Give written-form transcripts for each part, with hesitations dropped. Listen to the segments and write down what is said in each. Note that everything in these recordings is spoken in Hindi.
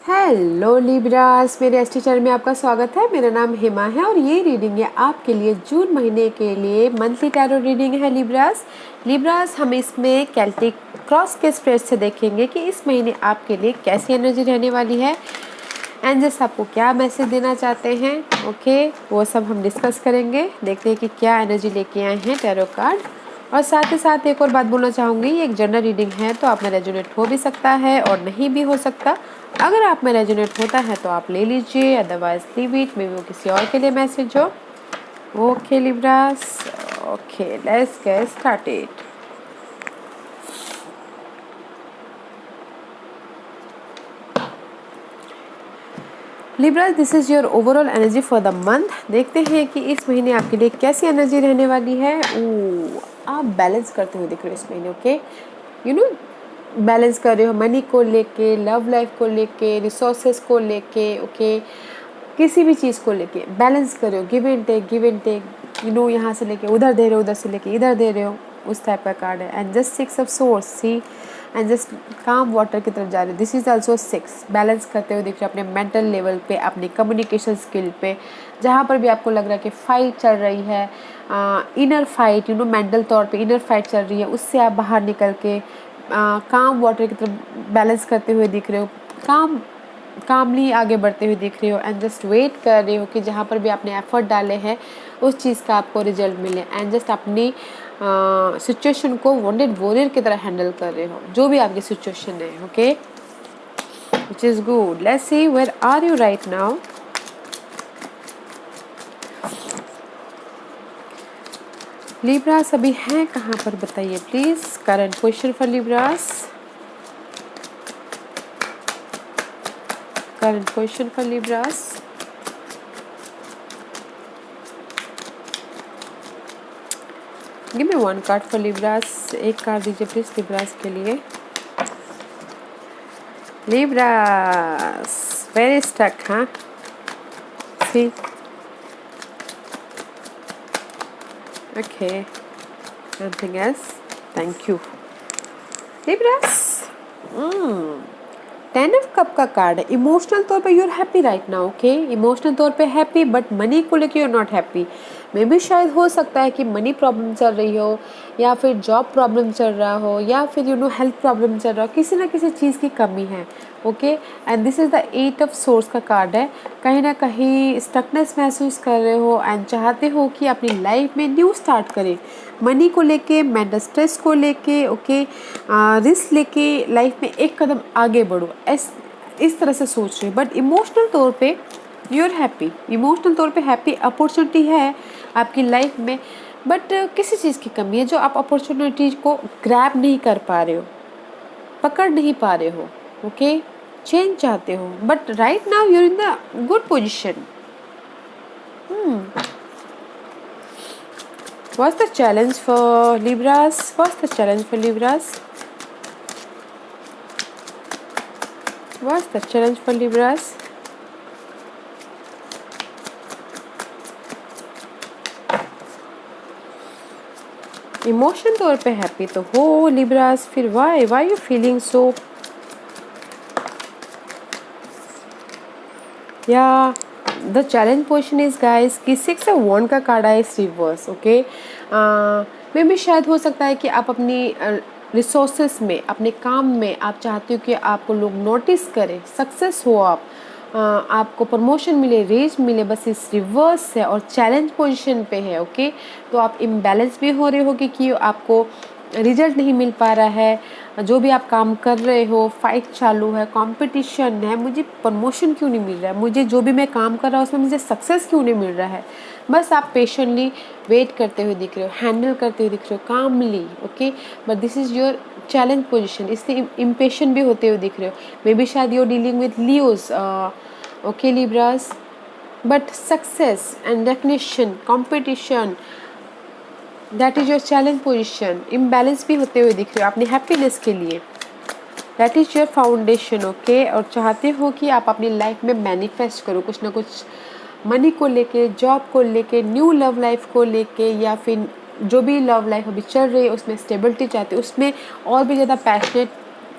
हेलो लिब्रास, मेरे एसटी चैनल में आपका स्वागत है। मेरा नाम हेमा है और ये रीडिंग है आपके लिए जून महीने के लिए मंथली टैरो रीडिंग है लिब्रास हम इसमें केल्टिक क्रॉस के स्प्रेड से देखेंगे कि इस महीने आपके लिए कैसी एनर्जी रहने वाली है, एंजल्स आपको क्या मैसेज देना चाहते हैं। ओके, वो सब हम डिस्कस करेंगे। देखते हैं कि क्या एनर्जी लेके आए हैं टैरो कार्ड। और साथ ही साथ एक और बात बोलना चाहूँगी, ये एक जनरल रीडिंग है तो आप में रेजोनेट हो भी सकता है और नहीं भी हो सकता। अगर आप में रेजोनेट होता है तो आप ले लीजिए, otherwise leave it, may be वो किसी और के लिए मैसेज हो। Okay Libras, okay let's get started. Libras, this is your overall energy for the month. देखते हैं कि इस महीने आपके लिए कैसी एनर्जी रहने वाली है। आप बैलेंस करते हुए दिख रहे हो इस महीने। ओके, यू नो बैलेंस कर रहे हो मनी को लेके, लव लाइफ को लेके, रिसोर्सेस को लेके। ओके, किसी भी चीज़ को लेके बैलेंस कर रहे हो, give and take, give and take. यहाँ से लेके उधर दे रहे हो, उधर से लेके इधर दे रहे हो, उस टाइप का कार्ड है। And just 6 of source, see and just calm water की तरफ जा रहे हो। This is also 6। बैलेंस करते हुए दिख रहे हो अपने मेंटल लेवल पे, अपनी कम्युनिकेशन स्किल पे। जहाँ पर भी आपको लग रहा है कि फाइट चल रही है, इनर फाइट, मेंटल तौर पे इनर फाइट चल रही है, उससे आप बाहर निकल के काम वाटर की तरफ बैलेंस करते हुए दिख रहे हो, कामली आगे बढ़ते हुए दिख रहे हो। एंड जस्ट वेट कर रहे हो कि जहाँ पर भी आपने एफर्ट डाले हैं उस चीज़ का आपको रिजल्ट मिले। एंड जस्ट अपनी सिचुएशन को वॉन्डेड वॉरियर की तरह हैंडल कर रहे हो, जो भी आपकी सिचुएशन है। Okay, which is good. Let's see where are you right now. Libras अभी हैं कहाँ पर, बताइए please. Current position for Libras, current position for Libras. Give me one card for Libras. एक कार्ड दीजिए प्लीज लिब्रास के लिए। लिब्रास वेरी स्टक, हाँ। See, okay, nothing else, thank you Libras. 10 of cup का कार्ड है। इमोशनल तौर पे you are happy right now. Okay, emotional तौर पे हैप्पी, बट मनी को लेके you are not happy. Maybe शायद हो सकता है कि मनी प्रॉब्लम चल रही हो, या फिर जॉब प्रॉब्लम चल रहा हो, या फिर हेल्थ प्रॉब्लम चल रहा हो, किसी ना किसी चीज़ की कमी है। Okay, and this is the 8 of source का कार्ड है। कहीं ना कहीं स्टकनेस महसूस कर रहे हो एंड चाहते हो कि अपनी लाइफ में न्यू स्टार्ट करें, मनी को लेके, मेंटल स्ट्रेस को लेके। ओके, रिस्क लेके लाइफ में एक कदम आगे बढ़ो, इस तरह से सोच रहे हो। बट इमोशनल तौर पे यू आर हैप्पी, इमोशनल तौर पे हैप्पी। अपॉर्चुनिटी है आपकी लाइफ में, बट किसी चीज़ की कमी है जो आप अपॉर्चुनिटी को ग्रैब नहीं कर पा रहे हो, पकड़ नहीं पा रहे हो। ओके, चेंज चाहते हो, but right now you are in the good position. What's the challenge for Libras? What's the challenge for Libras? What's the challenge for Libras? Emotion तौर पे हैप्पी तो हो लिब्रास, फिर वाई यू फीलिंग सो, या the challenge position is guys कि 6 ऑफ वॉन्ड का कार्ड है इस रिवर्स। ओके, मे भी शायद हो सकता है कि आप अपनी रिसोर्सेस में, अपने काम में आप चाहते हो कि आपको लोग नोटिस करें, सक्सेस हो, आपको प्रमोशन मिले, रेज मिले, बस इस रिवर्स है और चैलेंज पोजीशन पे है। ओके, तो आप इम्बैलेंस भी हो रहे हो कि आपको रिजल्ट नहीं मिल पा रहा है। जो भी आप काम कर रहे हो, फाइट चालू है, कंपटीशन है, मुझे प्रमोशन क्यों नहीं मिल रहा है, मुझे जो भी मैं काम कर रहा हूँ उसमें मुझे सक्सेस क्यों नहीं मिल रहा है। बस आप पेशेंटली वेट करते हुए दिख रहे हो, हैंडल करते हुए दिख रहे हो, calmly. Okay, but this is your challenge position, इसलिए इम्पेशेंट भी होते हुए दिख रहे हो। मे बी शायद you are dealing with Leos. Okay Libras, but success and definition, competition, that is your challenge position. Imbalance भी होते हुए दिख रहे हो अपनी हैप्पीनेस के लिए। That is your foundation. Okay, और चाहते हो कि आप अपनी लाइफ में मैनिफेस्ट करो कुछ ना कुछ, मनी को लेके, जॉब को लेके, न्यू लव लाइफ को लेके, या फिर जो भी लव लाइफ अभी चल रही है उसमें स्टेबिलिटी चाहते हो, उसमें और भी ज़्यादा पैशनेट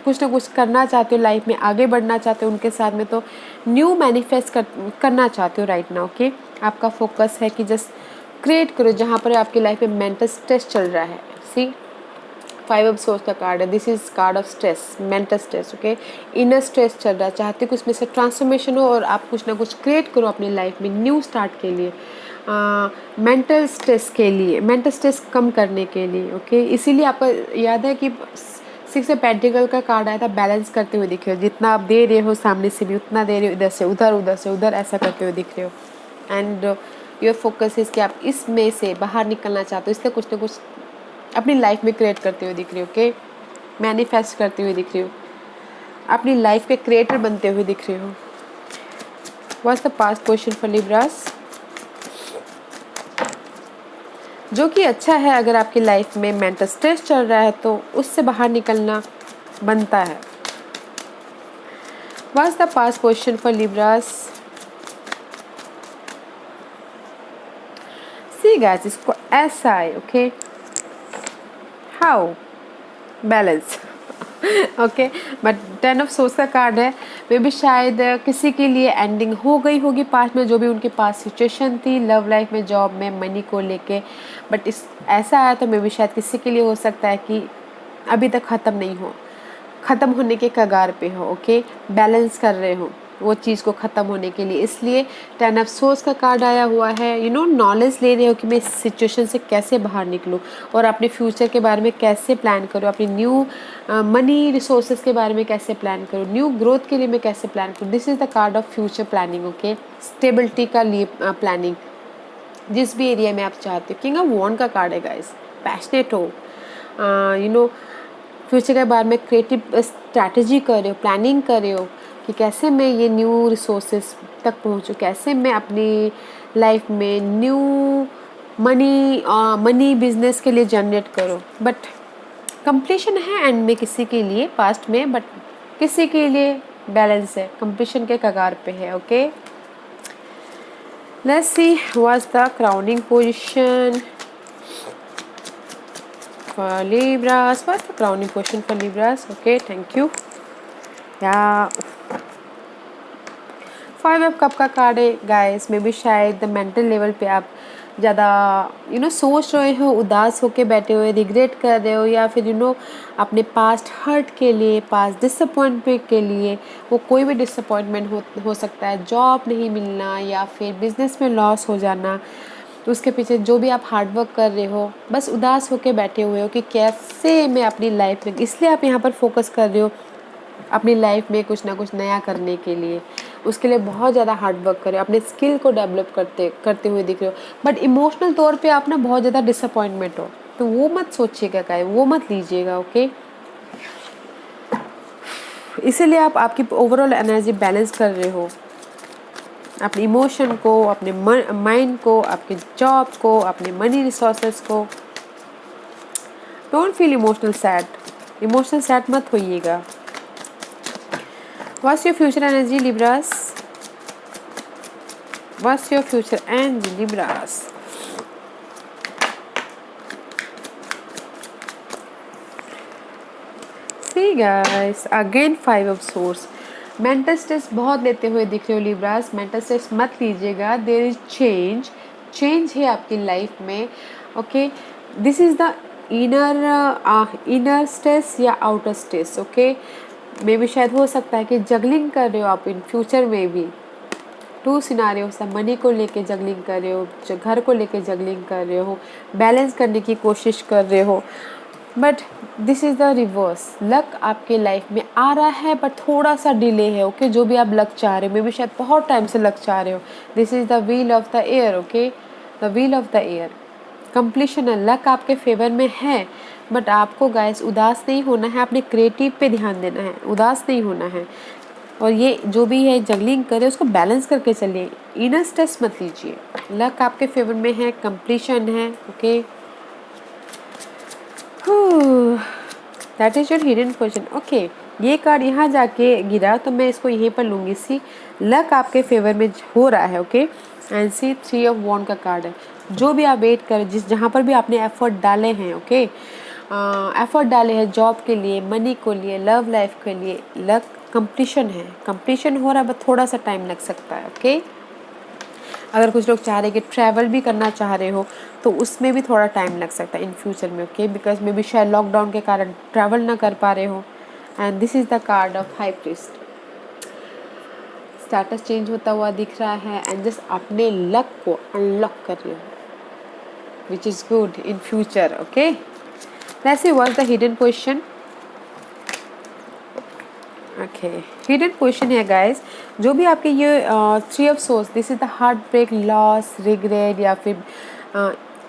कुछ ना कुछ करना चाहते हो लाइफ में, आगे बढ़ना चाहते हो उनके साथ में, तो न्यू मैनिफेस्ट करना चाहते हो राइट नाउ। ओके, आपका फोकस है कि जस्ट क्रिएट करो जहाँ पर आपकी लाइफ में मेंटल स्ट्रेस चल रहा है। सी, 5 ऑफ सोर्स का कार्ड है, this is called of stress, mental stress. Okay, inner stress चल रहा है, चाहते हो कि उसमें से ट्रांसफॉर्मेशन हो और आप कुछ ना कुछ क्रिएट करो अपनी लाइफ में न्यू स्टार्ट के लिए, मेंटल स्ट्रेस के लिए, मेंटल स्ट्रेस कम करने के लिए। ओके, इसीलिए आपको याद है कि 6 ऑफ पेंटिकल का कार्ड आया था, बैलेंस करते हुए दिख रहे हो, जितना आप दे रहे हो सामने से भी उतना दे रहे हो, इधर से उधर, उधर से उधर, ऐसा करते हुए दिख रहे हो। एंड योर फोकस इज कि आप इसमें से बाहर निकलना चाहते हो, इसलिए कुछ ना कुछ अपनी लाइफ में क्रिएट करते हुए दिख रहे हो। ओके, मैनिफेस्ट करते हुए दिख रहे हो, अपनी लाइफ के क्रिएटर बनते हुए दिख रहे हो। What's the past question for Libras? जो कि अच्छा है, अगर आपकी लाइफ में मेंटल स्ट्रेस चल रहा है तो उससे बाहर निकलना बनता है। What's the past question for Libras? See guys, इसको ऐसा है। Okay, how balance. Okay, but 10 of source का कार्ड है, वे भी शायद किसी के लिए एंडिंग हो गई होगी पास्ट में, जो भी उनके पास सिचुएशन थी लव लाइफ में, जॉब में, मनी को लेके, बट इस ऐसा आया तो मे भी शायद किसी के लिए हो सकता है कि अभी तक ख़त्म होने के कगार पे हो। ओके, बैलेंस कर रहे हो वो चीज़ को ख़त्म होने के लिए, इसलिए 10 ऑफ सोर्स का कार्ड आया हुआ है। नॉलेज ले रहे हो कि मैं इस सिचुएशन से कैसे बाहर निकलूं और अपने फ्यूचर के बारे में कैसे प्लान करूं, अपनी न्यू मनी रिसोर्सेज के बारे में कैसे प्लान करूं, न्यू ग्रोथ के लिए मैं कैसे प्लान करूं। This is the card of future planning. Okay, stability का लिए प्लानिंग, जिस भी एरिया में आप चाहते हो। किंग ऑफ वॉन्ड का कार्ड है गाइस, पैशनेट हो, फ्यूचर के बारे में क्रिएटिव स्ट्रैटेजी कर रहे हो, प्लानिंग कर रहे हो कि कैसे मैं ये न्यू रिसोर्सेज तक पहुंचूं, कैसे मैं अपनी लाइफ में न्यू मनी बिजनेस के लिए जनरेट करूं। बट कंप्लीशन है एंड में किसी के लिए पास्ट में, बट किसी के लिए बैलेंस है, कंप्लीशन के कगार पे है। Okay, let's see what's the crowning position for Libras. What's the crowning question for Libras? Okay, thank you. Yeah, 5 of cup का कार्ड है गाइस, मे बी शायद मेंटल लेवल पे आप ज़्यादा सोच रहे हो, उदास होके बैठे हुए, रिग्रेट कर रहे हो, या फिर अपने पास्ट हर्ट के लिए, पास्ट डिसअपॉइंटमेंट के लिए, वो कोई भी डिसअपॉइंटमेंट हो सकता है, जॉब नहीं मिलना या फिर बिजनेस में लॉस हो जाना, तो उसके पीछे जो भी आप हार्डवर्क कर रहे हो, बस उदास होके बैठे हुए हो कि कैसे मैं अपनी लाइफ में, इसलिए आप यहाँ पर फोकस कर रहे हो अपनी लाइफ में कुछ ना कुछ नया करने के लिए, उसके लिए बहुत ज़्यादा हार्डवर्क कर रहे हो, अपने स्किल को डेवलप करते हुए दिख रहे हो, बट इमोशनल तौर पे आप बहुत ज़्यादा डिसअपॉइंटमेंट हो, तो वो मत सोचिएगा गाइस, वो मत लीजिएगा। ओके, इसीलिए आप आपकी ओवरऑल एनर्जी बैलेंस कर रहे हो, अपने इमोशन को, अपने माइंड को, आपके जॉब को, अपने मनी रिसोर्सेस को। डोंट फील इमोशनल सैड मत होइएगा। What's your future energy Libras? What's your future energy Libras? See guys, again 5 of source. Mental stress बहुत लेते हुए दिख रहे हो लिब्रास, मेंटल स्ट्रेस मत लीजिएगा। देयर इज चेंज है आपकी लाइफ में। Okay, this is the inner stress या आउटर स्ट्रेस। ओके, मे भी शायद हो सकता है कि जगलिंग कर रहे हो आप इन फ्यूचर में भी, 2 सिनारियो, सब मनी को लेके जगलिंग कर रहे हो, घर को लेके जगलिंग कर रहे हो, बैलेंस करने की कोशिश कर रहे हो, but this is the reverse. Luck आपके लाइफ में आ रहा है बट थोड़ा सा डिले है। ओके, जो भी आप लक चाह रहे हो, मे बी शायद बहुत टाइम से लक चाह रहे हो, this is the wheel of the air. Okay, the wheel of the air, completion है, लक आपके फेवर में है, बट आपको गाइस उदास नहीं होना है, अपने क्रिएटिव पे ध्यान देना है, उदास नहीं होना है, और ये जो भी है जगलिंग करे उसको बैलेंस करके चलिए, इनर स्ट्रेस मत लीजिए। लक आपके फेवर में है, कंप्लीशन है। Okay, that is your hidden question. Okay, ये कार्ड यहाँ जाके गिरा तो मैं इसको यहीं पर लूँगी। सी, लक आपके फेवर में हो रहा है। ओके, एंड सी 3 ऑफ वॉन्ड का कार्ड है। जो भी आप वेट करें, जहाँ पर भी आपने एफर्ट डाले हैं, ओके, एफर्ट डाले हैं जॉब के लिए, मनी को लिए, लव लाइफ के लिए, लक कंप्लीशन है, कंप्लीशन हो रहा है, बट थोड़ा सा टाइम लग सकता है। ओके, अगर कुछ लोग चाह रहे हैं कि ट्रैवल भी करना चाह रहे हो तो उसमें भी थोड़ा टाइम लग सकता है इन फ्यूचर में। ओके, बिकॉज मे बी शायद लॉकडाउन के कारण ट्रैवल ना कर पा रहे हो। And this is the card of high priest. Status change होता हुआ दिख रहा है एंड जस्ट अपने लक को अनलॉक कर रहे हो, विच is good in future. Okay, let's see what the hidden question. Okay, hidden question है गाइस, जो भी आपके ये three of source, this is the heart break, loss, regret या फिर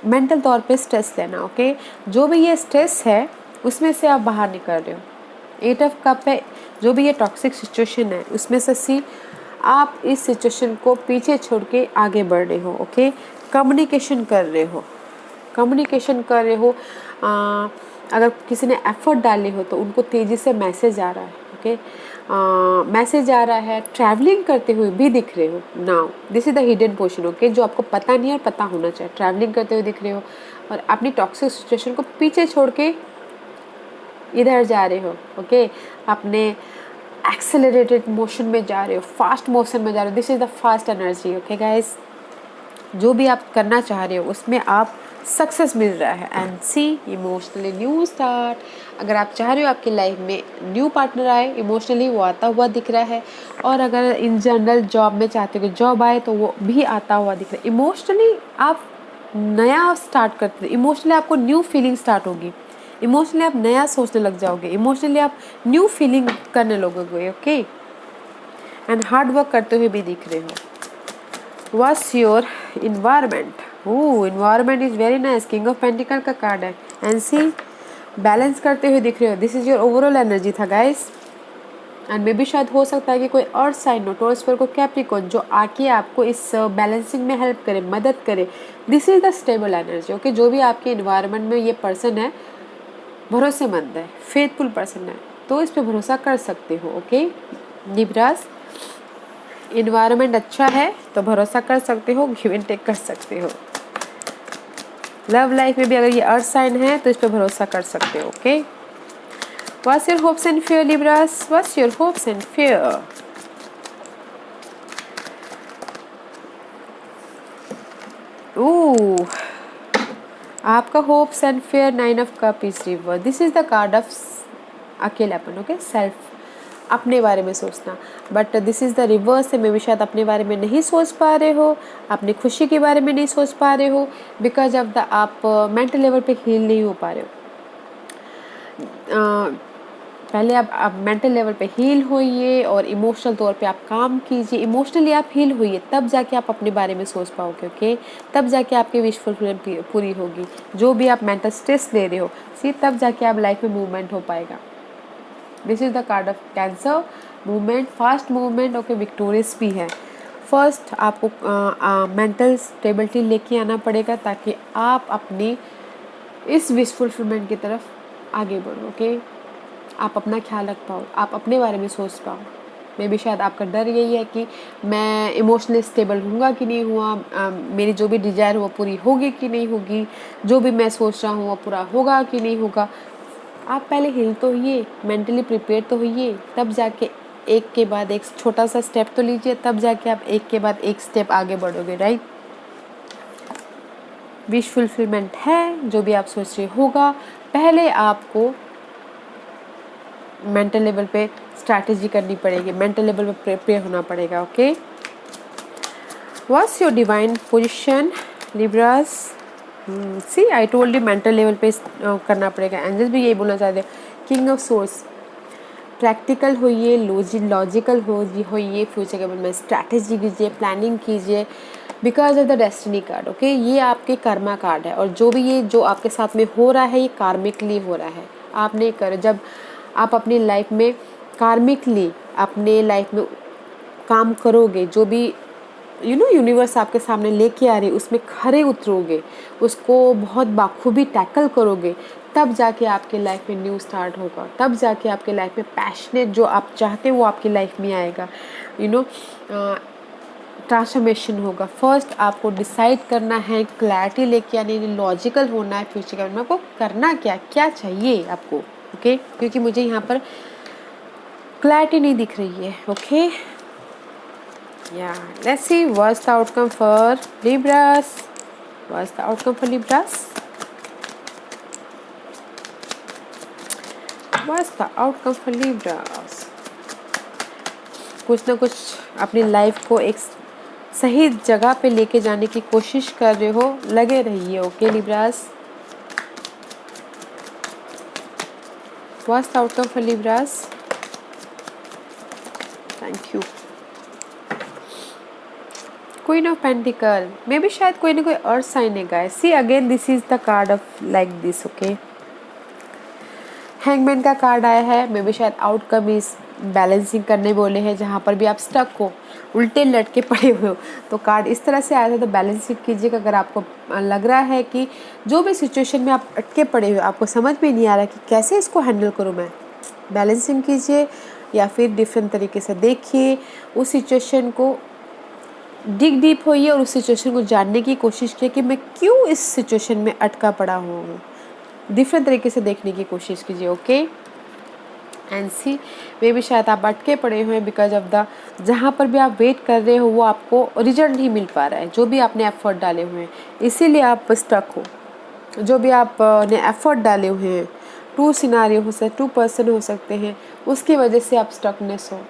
मेंटल तौर पे स्ट्रेस लेना। ओके, जो भी ये स्ट्रेस है उसमें से आप बाहर निकल रहे हो। एट ऑफ कप है, जो भी ये टॉक्सिक सिचुएशन है उसमें से सी आप इस सिचुएशन को पीछे छोड़ के आगे बढ़ रहे हो। ओके, कम्युनिकेशन कर रहे हो, कम्युनिकेशन कर रहे हो। अगर किसी ने एफर्ट डाले हो तो उनको तेज़ी से मैसेज आ रहा है। ओके, मैसेज आ रहा है, ट्रैवलिंग करते हुए भी दिख रहे हो। Now this is the hidden portion. Okay, जो आपको पता नहीं है और पता होना चाहिए, ट्रैवलिंग करते हुए दिख रहे हो और अपनी टॉक्सिक सिचुएशन को पीछे छोड़ के इधर जा रहे हो। ओके, अपने एक्सेलरेटेड मोशन में जा रहे हो, फास्ट मोशन में जा रहे हो। This is the fast energy. Okay guys, जो भी आप करना चाह रहे हो उसमें आप सक्सेस मिल रहा है। And see emotionally new start, अगर आप चाह रहे हो आपकी लाइफ में न्यू पार्टनर आए, इमोशनली वो आता हुआ दिख रहा है। और अगर इन जनरल जॉब में चाहते हो कि जॉब आए तो वो भी आता हुआ दिख रहा है। इमोशनली आप नया स्टार्ट करते हो, इमोशनली आपको न्यू फीलिंग स्टार्ट होगी, इमोशनली आप नया सोचने लग जाओगे, इमोशनली आप न्यू फीलिंग करने लगोगे। ओके, एंड हार्ड वर्क करते हुए भी दिख रहे हो। What's your environment? Oh, environment is very nice. King of Pentacle का कार्ड है and see बैलेंस करते हुए दिख रहे हो। This is your overall energy था गाइस। एंड मे बी शायद हो सकता है कि कोई अर्थ साइन हो, टॉरस को कैप्रिकॉर्न, जो आके आपको इस बैलेंसिंग में हेल्प करे, मदद करे। This is the stable energy. Okay, जो भी आपके इन्वायरमेंट में ये पर्सन है भरोसेमंद है, फेथफुल पर्सन है, तो इस पर भरोसा कर सकते हो। ओके लिब्रास, इन्वायरमेंट अच्छा है तो भरोसा कर सकते हो, गिव एंड टेक कर सकते हो। लव लाइफ में भी अगर ये अर्थ साइन है तो इस पर भरोसा कर सकते हो। Okay, what's your hopes and fear Libras? What's your hopes and fear? Oh, आपका hopes and fear, 9 of cup is reverse. This is the card of अकेलापन। ओके, सेल्फ, अपने बारे में सोचना। But this is the reverse है, मे भी शायद अपने बारे में नहीं सोच पा रहे हो, अपनी खुशी के बारे में नहीं सोच पा रहे हो, बिकॉज ऑफ द आप मेंटल लेवल पे हील नहीं हो पा रहे हो। पहले आप मेंटल लेवल पे हील होइए और इमोशनल तौर पे आप काम कीजिए। इमोशनली आप हील होइए, तब जाके आप अपने बारे में सोच पाओगे। ओके, तब जाके आपकी विश फुलफिलमेंट पूरी होगी। जो भी आप मेंटल स्ट्रेस ले रहे हो सी, तब जाके आप लाइफ में मूवमेंट हो पाएगा। This is the card of cancer, movement, fast movement. Okay, victorious भी है। फर्स्ट आपको मेंटल स्टेबिलिटी लेके आना पड़ेगा ताकि आप अपनी इस विश फुलफिलमेंट की तरफ आगे बढ़ो। ओके, आप अपना ख्याल रख पाओ, आप अपने बारे में सोच पाओ। मे भी शायद आपका डर यही है कि मैं इमोशनली स्टेबल हूँगा कि नहीं हुआ, मेरी जो भी डिज़ायर वो पूरी होगी कि नहीं होगी, जो भी मैं सोच रहा हूँ वो पूरा होगा कि नहीं होगा। आप पहले हिल तो होइए, मेंटली प्रिपेयर तो होइए, तब जाके एक के बाद एक छोटा सा स्टेप तो लीजिए, तब जाके आप एक के बाद एक स्टेप आगे बढ़ोगे। राइट, विश फुलफिलमेंट है, जो भी आप सोच रहे होगा। पहले आपको मेंटल लेवल पे स्ट्रैटेजी करनी पड़ेगी, मेंटल लेवल पे प्रिपेयर होना पड़ेगा। Okay, what's your divine position Libras? See I told you mental level पे करना पड़ेगा। एंजल्स भी यही बोलना चाहते हैं, किंग ऑफ सोर्स, प्रैक्टिकल होइए, लॉजिकल होइए, फ्यूचर के बारे में स्ट्रैटेजी कीजिए, प्लानिंग कीजिए, because of the destiny card. Okay, ये आपके कर्मा कार्ड है और जो भी ये जो आपके साथ में हो रहा है ये कार्मिकली हो रहा है। आपने कर, जब आप अपनी लाइफ में कार्मिकली अपने लाइफ में काम करोगे, जो भी यूनिवर्स आपके सामने लेके आ रही है उसमें खरे उतरोगे, उसको बहुत बाखूबी टैकल करोगे, तब जाके आपके लाइफ में न्यू स्टार्ट होगा, तब जाके आपके लाइफ में पैशनेट जो आप चाहते हो वो आपकी लाइफ में आएगा। ट्रांसफॉर्मेशन होगा। फर्स्ट आपको डिसाइड करना है, क्लैरिटी लेके आनी, लॉजिकल होना है फ्यूचर के बारे में, आपको करना क्या चाहिए आपको, ओके। क्योंकि मुझे यहाँ पर क्लैरिटी नहीं दिख रही है, ओके। या let's see what's the outcome for Libras, what's the outcome for Libras, what's the outcome for Libras. कुछ ना कुछ अपनी लाइफ को एक सही जगह पे लेके जाने की कोशिश कर रहे हो, लगे रहिए, okay Libras. What's the outcome for Libras, thank you. Queen of pentacle, मे भी शायद कोई ना कोई अर्थ साइन है guys. See again this is the card of like this, okay. Hangman का कार्ड आया है, मे भी शायद आउटकम इज बैलेंसिंग करने बोले हैं, जहाँ पर भी आप स्टक हो, उल्टे लटके पड़े हुए हो, तो कार्ड इस तरह से आया था। तो बैलेंसिंग कीजिएगा। अगर आपको लग रहा है कि जो भी सिचुएशन में आप अटके पड़े हुए, आपको समझ में नहीं आ रहा कि कैसे इसको हैंडल करूँ मैं, बैलेंसिंग कीजिए या फिर डिफरेंट तरीके से देखिए उस सिचुएशन को, डिग डीप होइए और उस सिचुएशन को जानने की कोशिश कीजिए कि मैं क्यों इस सिचुएशन में अटका पड़ा हूँ। डिफरेंट तरीके से देखने की कोशिश कीजिए, ओके। एंड सी मे भी शायद आप अटके पड़े हुए हैं बिकॉज ऑफ द, जहाँ पर भी आप वेट कर रहे हो वो आपको रिजल्ट नहीं मिल पा रहा है, जो भी आपने एफर्ट डाले हुए हैं, इसीलिए आप स्टक हो। जो भी आपने एफर्ट डाले हुए हैं, 2 सिनारियो हो सकते, 2 पर्सन हो सकते हैं, उसकी वजह से आप स्टकनेस हो,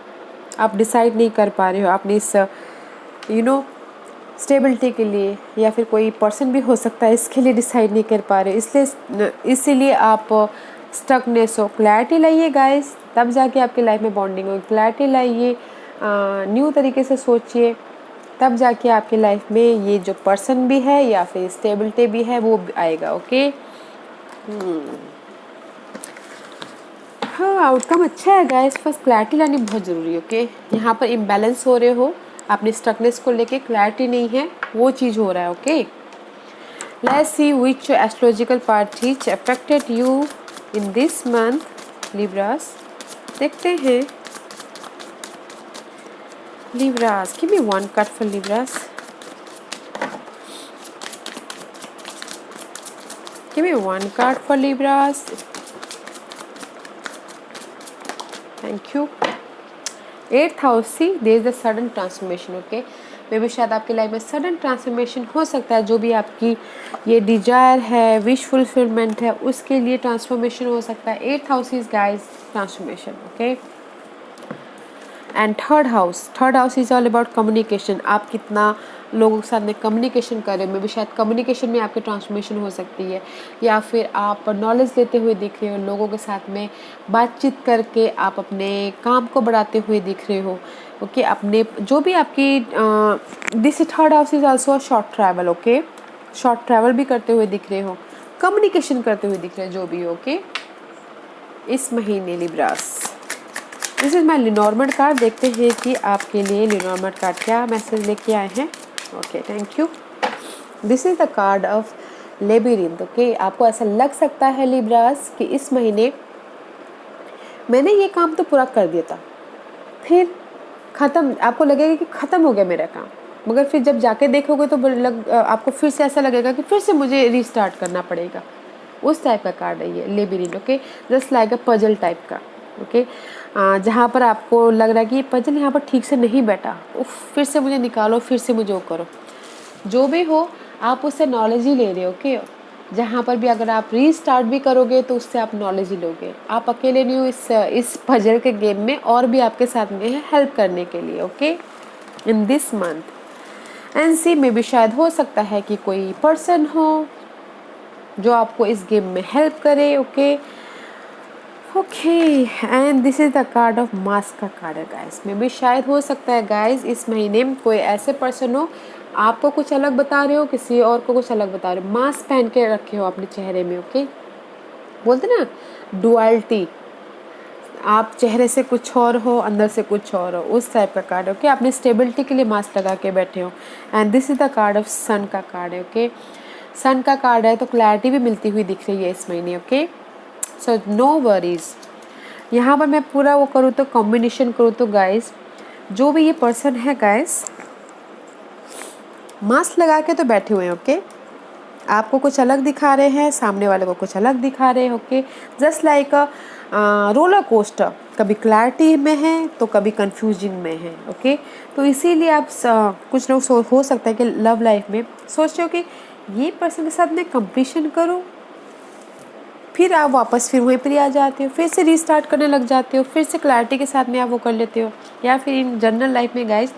आप डिसाइड नहीं कर पा रहे हो अपनी इस स्टेबिलिटी के लिए, या फिर कोई पर्सन भी हो सकता है इसके लिए डिसाइड नहीं कर पा रहे, इसीलिए आप स्टकनेस हो। क्लैरिटी लाइए गाइस, तब जाके आपकी लाइफ में बॉन्डिंग होगी। क्लैरिटी लाइए, न्यू तरीके से सोचिए, तब जाके आपकी लाइफ में ये जो पर्सन भी है या फिर स्टेबिलिटी भी है वो आएगा, ओके। हाँ, आउटकम अच्छा है गाइस, फर्स्ट क्लैरिटी लानी बहुत ज़रूरी है, ओके। यहाँ पर इम्बैलेंस हो रहे हो, अपनी स्टकनेस को लेके क्लैरिटी नहीं है, वो चीज़ हो रहा है, okay. Let's see which astrological part affected you in this month Libras. देखते हैं Libras, give me one card for Libras, give me one card for Libras, thank you. 8th house, see there is the sudden transformation, okay. मे भी शायद आपकी लाइफ में सडन ट्रांसफॉर्मेशन हो सकता है, जो भी आपकी ये डिजायर है, विश फुलफिलमेंट है, उसके लिए ट्रांसफॉर्मेशन हो सकता है। 8th house is guys transformation, okay. And third house is all about communication. आप कितना लोगों के साथ में कम्युनिकेशन कर रहे हो, मे भी शायद कम्युनिकेशन में आपकी ट्रांसफॉर्मेशन हो सकती है, या फिर आप नॉलेज लेते हुए दिख रहे हो, लोगों के साथ में बातचीत करके आप अपने काम को बढ़ाते हुए दिख रहे हो, ओके। अपने जो भी आपकी this third house is also short travel, okay. Short travel भी करते हुए दिख रहे हो, कम्युनिकेशन करते हुए दिख रहे हो, जो भी हो, ओके। इस महीने Libras, this is my Lenormand card. देखते हैं कि आपके लिए लिनॉर्मड कार्ड क्या मैसेज लेके आए हैं, okay, thank you. This is the card of labyrinth, okay. आपको ऐसा लग सकता है लिब्रास कि इस महीने मैंने ये काम तो पूरा कर दिया था, फिर ख़त्म, आपको लगेगा कि ख़त्म हो गया मेरा काम, मगर फिर जब जाके देखोगे तो आपको फिर से ऐसा लगेगा कि फिर से मुझे रीस्टार्ट करना पड़ेगा। उस टाइप का कार्ड है ये labyrinth, okay. Just like a puzzle type का, ओके। जहाँ पर आपको लग रहा है कि ये पजल यहाँ पर ठीक से नहीं बैठा, फिर से मुझे निकालो, फिर से मुझे वो करो, जो भी हो आप उससे नॉलेज ही ले रहे हो, ओके। जहाँ पर भी अगर आप रीस्टार्ट भी करोगे तो उससे आप नॉलेज ही लोगे। आप अकेले नहीं हो इस पजल के गेम में, और भी आपके साथ में है हेल्प करने के लिए, okay. In this month and see में भी शायद हो सकता है कि कोई पर्सन हो जो आपको इस गेम में हेल्प करे, okay. Okay, and this is the card of mask का कार्ड है गाइस। में भी शायद हो सकता है गाइस इस महीने में कोई ऐसे पर्सन हो, आपको कुछ अलग बता रहे हो, किसी और को कुछ अलग बता रहे हो, मास्क पहन के रखे हो अपने चेहरे में, ओके। बोलते ना डुअलिटी, आप चेहरे से कुछ और हो, अंदर से कुछ और हो, उस टाइप का कार्ड है, ओके। अपनी स्टेबिलिटी के लिए मास्क लगा के बैठे हो। And this is the card of sun का कार्ड है, ओके। सन का कार्ड है तो क्लैरिटी भी मिलती हुई दिख रही है इस महीने, ओके। So no worries. यहाँ पर मैं पूरा वो करूँ तो कॉम्बिनेशन करूँ तो गाइस, जो भी ये पर्सन है गाइस, मास्क लगा के तो बैठे हुए हैं, ओके। आपको कुछ अलग दिखा रहे हैं, सामने वाले को कुछ अलग दिखा रहे हैं, okay. Just like a roller coaster, कभी क्लैरिटी में है तो कभी कंफ्यूजिंग में है, ओके। तो इसीलिए आप कुछ लोग हो सकता है कि लव लाइफ में सोच रहे हो कि ये पर्सन के साथ मैं कंपटीशन करूं, फिर आप वापस फिर वहीं पर ही आ जाते हो, फिर से रीस्टार्ट करने लग जाते हो, फिर से क्लैरिटी के साथ में आप वो कर लेते हो। या फिर इन जनरल लाइफ में गाइस,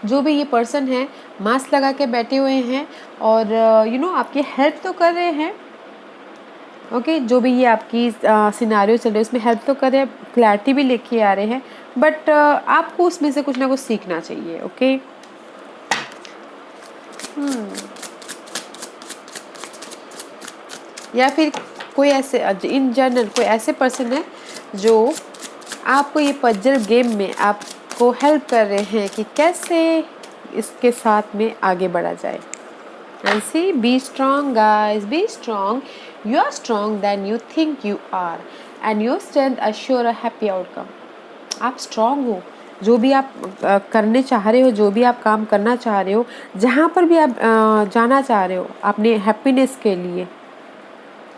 जो भी ये पर्सन है मास्क लगा के बैठे हुए हैं और आपकी हेल्प तो कर रहे हैं, ओके। जो भी ये आपकी सिनारियो चल रही है उसमें हेल्प तो कर रहे हैं, क्लैरिटी भी लेके आ रहे हैं, बट आपको उसमें से कुछ ना कुछ सीखना चाहिए, ओके। या फिर कोई ऐसे इन जनरल कोई ऐसे पर्सन है जो आपको ये पजल गेम में आपको हेल्प कर रहे हैं कि कैसे इसके साथ में आगे बढ़ा जाए। And see, be strong guys, be strong. You are strong than you think you are, and your strength assure a happy outcome. आप strong हो, जो भी आप करने चाह रहे हो, जो भी आप काम करना चाह रहे हो, जहाँ पर भी आप जाना चाह रहे हो अपने हैप्पीनेस के लिए,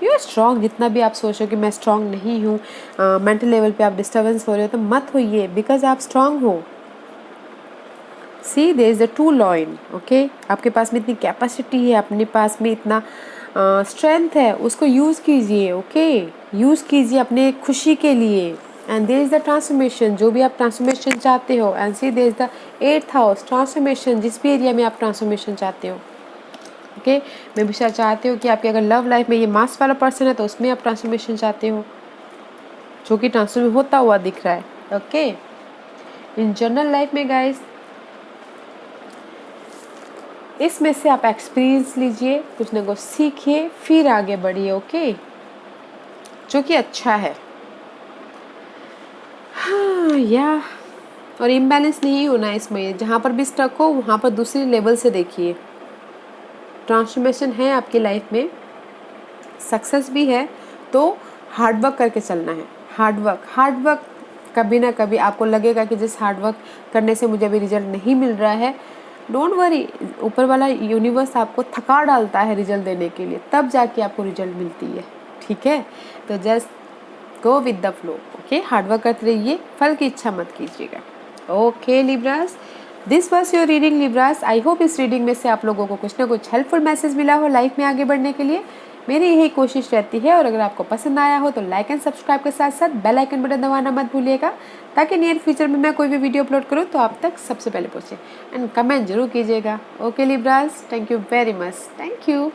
यू आर स्ट्रॉन्ग। जितना भी आप सोचो कि मैं स्ट्रॉन्ग नहीं हूँ, मेंटल लेवल पे आप डिस्टर्बेंस हो रहे हो, तो मत होइए, बिकॉज आप स्ट्रॉन्ग हो। See there is a two lion, okay. आपके पास में इतनी कैपेसिटी है, अपने पास में इतना स्ट्रेंथ है, उसको यूज़ कीजिए, ओके। यूज़ कीजिए अपने खुशी के लिए। And there is the transformation, जो भी आप ट्रांसफॉर्मेशन चाहते हो। And see there is the 8th house transformation, जिस भी एरिया में आप ट्रांसफॉर्मेशन चाहते हो, ओके। मैं हमेशा चाहती हूँ कि आपकी अगर लव लाइफ में ये मास्क वाला पर्सन है तो उसमें आप ट्रांसफॉर्मेशन चाहते हो, जो कि ट्रांसफॉर्म होता हुआ दिख रहा है, ओके। इन जनरल लाइफ में गाइस, इसमें से आप एक्सपीरियंस लीजिए, कुछ ना कुछ सीखिए, फिर आगे बढ़िए, ओके, जो कि अच्छा है। हाँ या और इम्बैलेंस नहीं होना है इसमें, जहाँ पर भी स्टक हो वहाँ पर दूसरी लेवल से देखिए। ट्रांसफॉर्मेशन है आपकी लाइफ में, सक्सेस भी है, तो हार्ड वर्क करके चलना है। हार्ड वर्क कभी ना कभी आपको लगेगा कि जिस हार्ड वर्क करने से मुझे अभी रिजल्ट नहीं मिल रहा है, डोंट वरी, ऊपर वाला यूनिवर्स आपको थका डालता है रिजल्ट देने के लिए, तब जाके आपको रिजल्ट मिलती है, ठीक है। तो just go with the flow, okay. Hard work करते रहिए, फल की इच्छा मत कीजिएगा, okay Libras. This was your reading Libras. I hope इस रीडिंग में से आप लोगों को कुछ ना कुछ हेल्पफुल मैसेज मिला हो लाइफ में आगे बढ़ने के लिए। मेरी यही कोशिश रहती है, और अगर आपको पसंद आया हो तो लाइक एंड सब्सक्राइब के साथ साथ बेल आइकन बटन दबाना मत भूलिएगा, ताकि नियर फ्यूचर में मैं कोई भी वीडियो अपलोड करूँ तो आप तक सबसे पहले पहुँचे। एंड कमेंट जरूर कीजिएगा, okay Libras. Thank you very much, thank you.